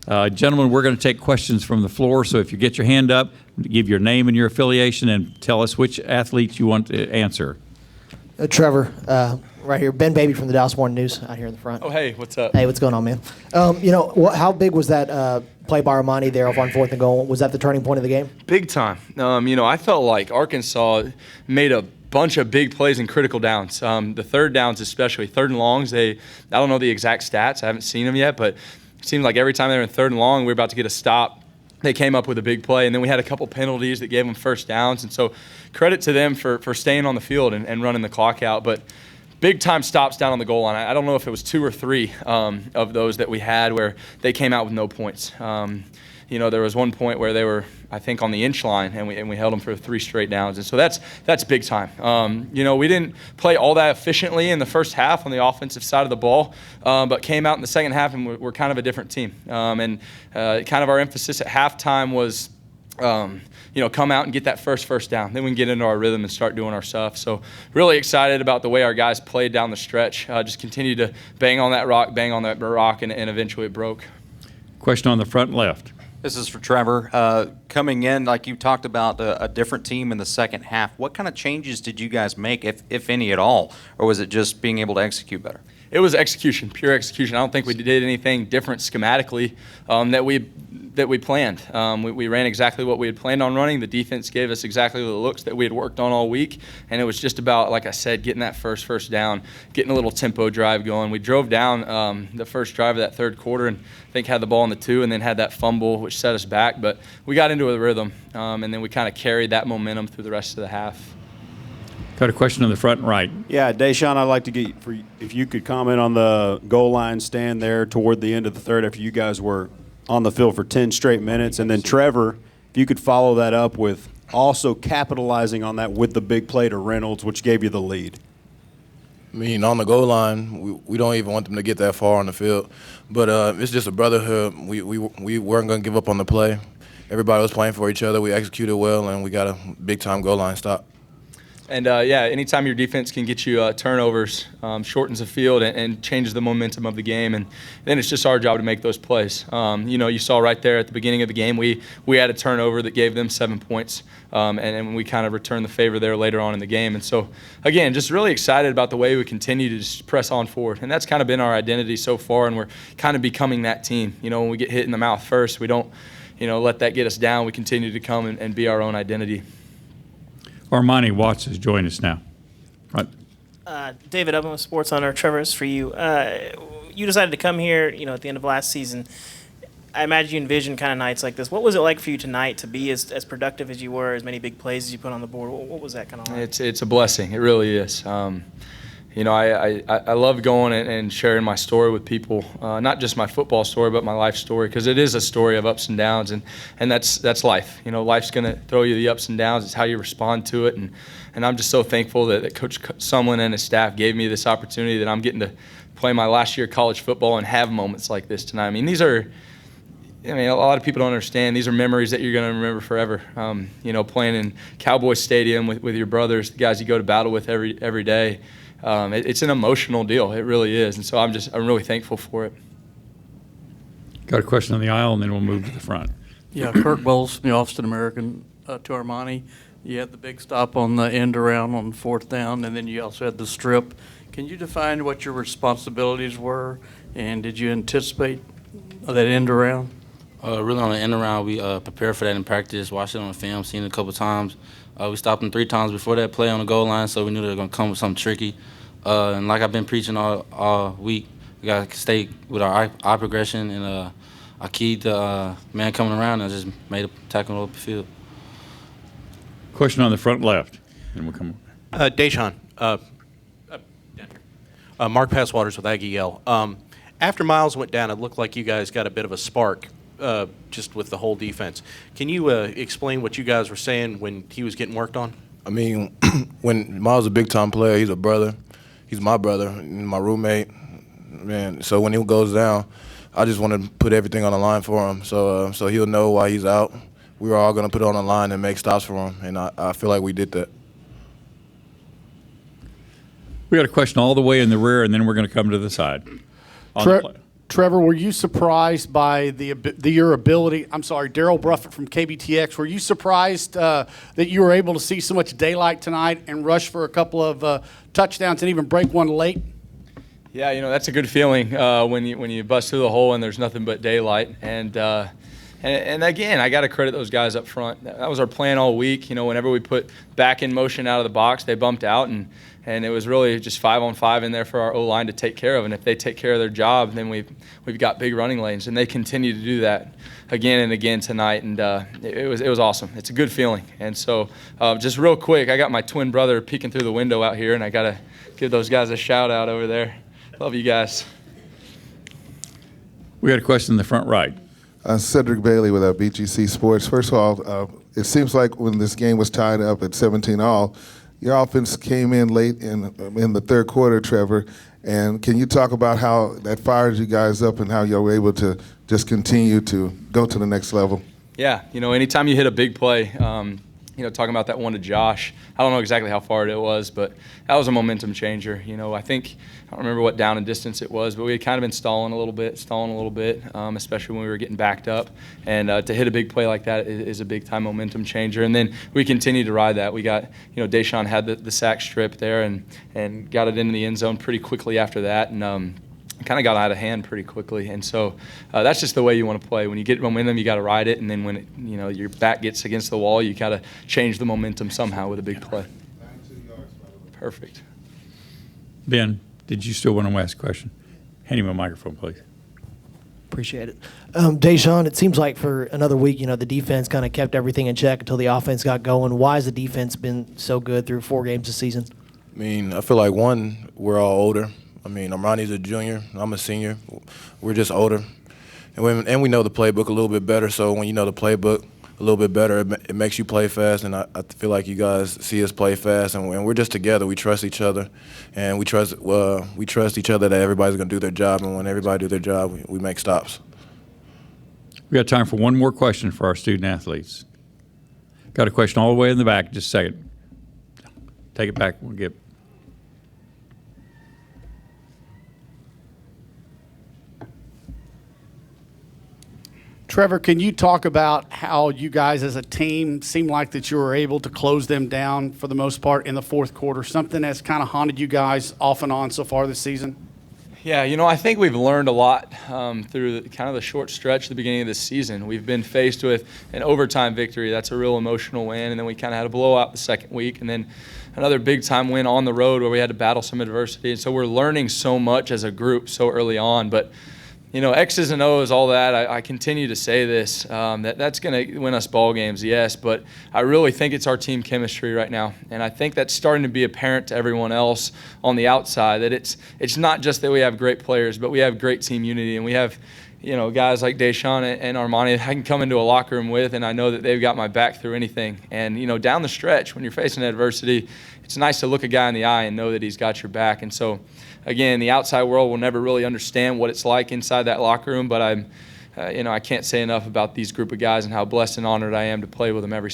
Gentlemen, we're going to take questions from the floor, so if you get your hand up, give your name and your affiliation and tell us which athletes you want to answer. Trevor, right here. Ben Baby from the Dallas Morning News out here in the front. Oh, hey, what's up? Hey, what's going on, man? How big was that play by Armani there off on 4th and goal? Was that the turning point of the game? Big time. I felt like Arkansas made a bunch of big plays in critical downs. The third downs especially, 3rd and longs, I don't know the exact stats. I haven't seen them yet, but it seemed like every time they were in 3rd and long, we were about to get a stop, they came up with a big play. And then we had a couple penalties that gave them first downs. And so credit to them for staying on the field and running the clock out. But big time stops down on the goal line. I don't know if it was 2 or 3 of those that we had where they came out with no points. There was one point where they were, I think, on the inch line, and we held them for 3 straight downs. And so that's big time. We didn't play all that efficiently in the first half on the offensive side of the ball, but came out in the second half and we're kind of a different team. Kind of our emphasis at halftime was come out and get that first down. Then we can get into our rhythm and start doing our stuff. So really excited about the way our guys played down the stretch. Just continue to bang on that rock, and eventually it broke. Question on the front left. This is for Trevor. Coming in, like you talked about, a different team in the second half. What kind of changes did you guys make, if any at all? Or was it just being able to execute better? It was execution, pure execution. I don't think we did anything different schematically that we planned. We ran exactly what we had planned on running. The defense gave us exactly the looks that we had worked on all week, and it was just about, like I said, getting that first down, getting a little tempo drive going. We drove down the first drive of that third quarter and I think had the ball in the 2 and then had that fumble, which set us back. But we got into a rhythm, and then we kind of carried that momentum through the rest of the half. Got a question on the front right. Yeah, Daeshon, I'd like to get if you could comment on the goal line stand there toward the end of the third after you guys were on the field for 10 straight minutes. And then Trevor, if you could follow that up with also capitalizing on that with the big play to Reynolds, which gave you the lead. I mean, on the goal line, we don't even want them to get that far on the field. But it's just a brotherhood. We weren't going to give up on the play. Everybody was playing for each other. We executed well, and we got a big-time goal line stop. And, anytime your defense can get you turnovers, shortens the field and changes the momentum of the game. And then it's just our job to make those plays. You saw right there at the beginning of the game, we had a turnover that gave them 7 points. And we kind of returned the favor there later on in the game. And so, again, just really excited about the way we continue to just press on forward. And that's kind of been our identity so far, and we're kind of becoming that team. When we get hit in the mouth first, we don't, let that get us down. We continue to come and be our own identity. Armani Watts has joined us now. Right. David, I'm a sports owner. Trevor, is for you. You decided to come here, at the end of last season. I imagine you envisioned kind of nights like this. What was it like for you tonight to be as productive as you were, as many big plays as you put on the board? What was that kind of like? It's a blessing. It really is. I love going and sharing my story with people, not just my football story, but my life story, because it is a story of ups and downs, and that's life. Life's going to throw you the ups and downs. It's how you respond to it, and I'm just so thankful that Coach Sumlin and his staff gave me this opportunity that I'm getting to play my last year of college football and have moments like this tonight. A lot of people don't understand. These are memories that you're going to remember forever. Playing in Cowboy Stadium with your brothers, the guys you go to battle with every day. It's an emotional deal. It really is. And so I'm really thankful for it. Got a question on the aisle, and then we'll move to the front. Yeah, Kirk Bowles from the Austin American to Armani. You had the big stop on the end around on 4th down, and then you also had the strip. Can you define what your responsibilities were, and did you anticipate that end around? Really on the end around, we prepared for that in practice, watched it on the film, seen it a couple times. We stopped them 3 times before that play on the goal line, so we knew they were going to come with something tricky. And like I've been preaching all week, we got to stay with our eye progression, and I keyed the man coming around and just made a tackle over the field. Question on the front left, and we'll come. Daeshon, Mark Passwaters with Aggie Yell. After Miles went down, it looked like you guys got a bit of a spark just with the whole defense. Can you explain what you guys were saying when he was getting worked on? I mean, when Miles is a big-time player, he's a brother. He's my brother, my roommate. Man, so when he goes down, I just want to put everything on the line for him so he'll know why he's out. We were all going to put it on the line and make stops for him, and I feel like we did that. We got a question all the way in the rear, and then we're going to come to the side. Trevor, were you surprised by your ability? I'm sorry, Daryl Bruffett from KBTX. Were you surprised that you were able to see so much daylight tonight and rush for a couple of touchdowns and even break one late? Yeah, that's a good feeling when you bust through the hole and there's nothing but daylight. And again, I got to credit those guys up front. That was our plan all week. Whenever we put back in motion out of the box, they bumped out, and it was really just 5-on-5 in there for our O-line to take care of. And if they take care of their job, then we've got big running lanes, and they continue to do that again and again tonight. And it was awesome. It's a good feeling. And so just real quick, I got my twin brother peeking through the window out here, and I got to give those guys a shout out over there. Love you guys. We got a question in the front right. Cedric Bailey with BGC Sports. First of all, it seems like when this game was tied up at 17-all, your offense came in late in the third quarter, Trevor. And can you talk about how that fires you guys up and how you were able to just continue to go to the next level? Yeah, anytime you hit a big play, talking about that one to Josh, I don't know exactly how far it was, but that was a momentum changer. I don't remember what down and distance it was, but we had kind of been stalling a little bit, especially when we were getting backed up. And to hit a big play like that is a big-time momentum changer. And then we continued to ride that. We got, Daeshon had the sack strip there and got it into the end zone pretty quickly after that. And kind of got out of hand pretty quickly. And so that's just the way you want to play. When you get momentum, you got to ride it. And then when your back gets against the wall, you got to change the momentum somehow with a big play. Perfect. Ben, did you still want to ask a question? Hand him a microphone, please. Appreciate it. Daeshon, it seems like for another week, the defense kind of kept everything in check until the offense got going. Why has the defense been so good through 4 games this season? I feel like, one, we're all older. Armani's a junior. I'm a senior. We're just older. And we know the playbook a little bit better, so when you know the playbook a little bit better, it makes you play fast, and I feel like you guys see us play fast, and we're just together. We trust each other, and we trust each other that everybody's going to do their job, and when everybody do their job, we make stops. We got time for one more question for our student athletes. Got a question all the way in the back. Just a second. Take it back. We'll get. Trevor, can you talk about how you guys as a team seem like that you were able to close them down for the most part in the fourth quarter, something that's kind of haunted you guys off and on so far this season? Yeah, I think we've learned a lot through the short stretch at the beginning of this season. We've been faced with an overtime victory. That's a real emotional win. And then we kind of had a blowout the second week. And then another big-time win on the road where we had to battle some adversity. And so we're learning so much as a group so early on. But X's and O's, all that, I continue to say this, that's going to win us ball games, yes, but I really think it's our team chemistry right now. And I think that's starting to be apparent to everyone else on the outside, that it's not just that we have great players, but we have great team unity, and we have guys like Daeshon and Armani I can come into a locker room with, and I know that they've got my back through anything. And, down the stretch, when you're facing adversity, it's nice to look a guy in the eye and know that he's got your back. And so, again, the outside world will never really understand what it's like inside that locker room, but I can't say enough about these group of guys and how blessed and honored I am to play with them every